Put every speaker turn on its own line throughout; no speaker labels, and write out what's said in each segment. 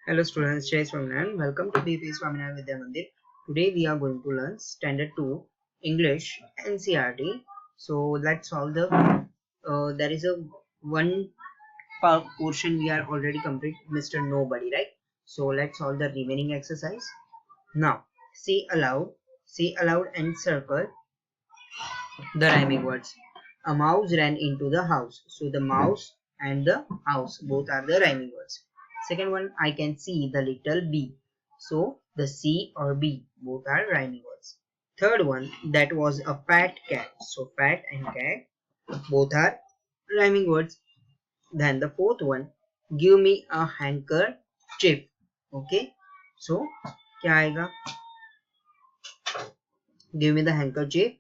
Hello students, Jai Swaminarayan. Welcome to BP Swaminarayan Vidya Mandir. Today we are going to learn Standard 2 English NCRT. So let's solve the there is a one portion we are already complete, Mr. Nobody, right? So let's solve the remaining exercise. Now say aloud and circle the rhyming words. A mouse ran into the house. So the mouse and the house both are the rhyming words. Second one, I can see the little bee. So the C or B both are rhyming words. Third one, that was a fat cat. So fat and cat both are rhyming words. Then the fourth one, give me a handkerchief. Okay. So क्या आएगा? Give me the handkerchief.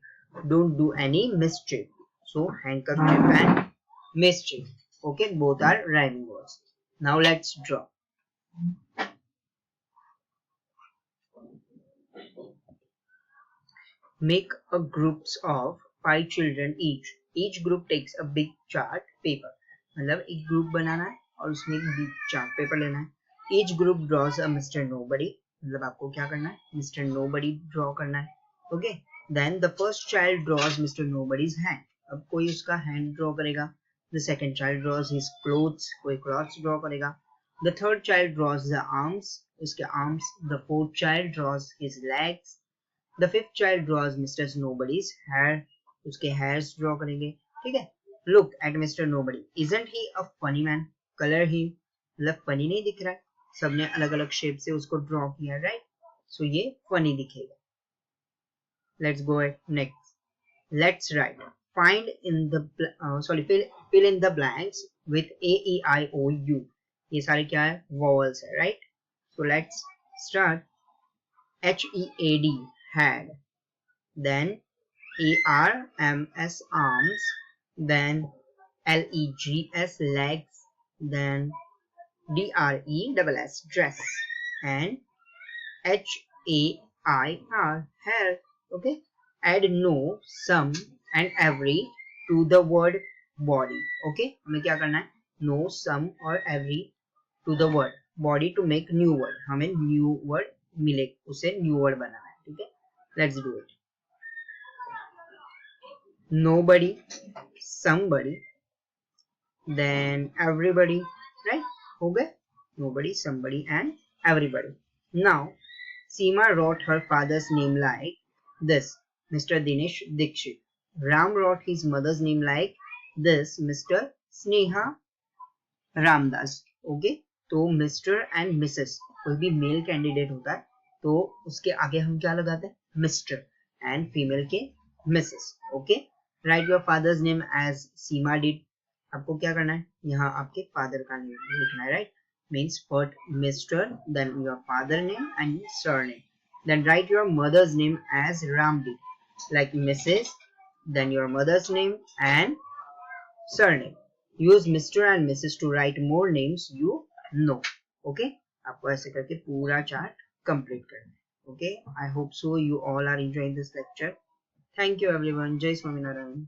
Don't do any mischief. So handkerchief and mischief. Okay, both are rhyming words. Now let's draw. Make a groups of 5 children each. Each group takes a big chart paper. मतलब एक group बनाना है और उसमें एक big chart paper लेना है. Each group draws a Mr. Nobody. मतलब आपको क्या करना है? Mr. Nobody draw करना है. Okay. Then the first child draws Mr. Nobody's hand. अब कोई उसका hand draw करेगा. The second child draws his clothes. कोई clothes draw करेगा. The third child draws the arms. उसके arms. The fourth child draws his legs. The fifth child draws Mr. Nobody's hair. उसके hairs draw करेंगे. ठीक है. Look at Mr. Nobody. Isn't he a funny man? Color him. मतलब funny नहीं दिख रहा है. सबने अलग अलग शेप से उसको ड्रॉ किया, राइट? सो ये फनी दिखेगा. Let's go ahead next. Let's write. Find in the fill in the blanks with A E I O U. ये सारे क्या है? Vowels है, right? So let's start. H E A D had. Then A R M S arms. Then L E G S legs. Then D R E double S dress. And H A I R hair. Okay. Add no, some and every to the word body. Okay. हमें क्या करना है? No, some or every to the word body to make new word. हमें new word मिले, उसे new word बनाना है. ठीक है. Let's do it. Nobody, somebody, then everybody, right? हो गए? Nobody, somebody and everybody. Now Seema wrote her father's name like this, Mr. Dinesh Dikshit. Ram wrote his mother's name like this, Mr. Sneha Ramdas. Okay, तो mister and Mrs कोई भी male candidate होता है तो उसके आगे हम क्या लगाते हैं? मिस्टर. एंड फीमेल के Mrs. Okay. Write your father's name as Seema did. आपको क्या करना है? यहाँ आपके फादर का नेम लिखना है, right? Means put Mr. then your father name and surname. Then write your mother's name as Ramdi, like Mrs. Then your mother's name and surname. Use Mr. and Mrs. to write more names you know. Okay? आपको ऐसे करके पूरा chart complete करना है. Okay? I hope so you all are enjoying this lecture. Thank you everyone. Jai Swaminarayan.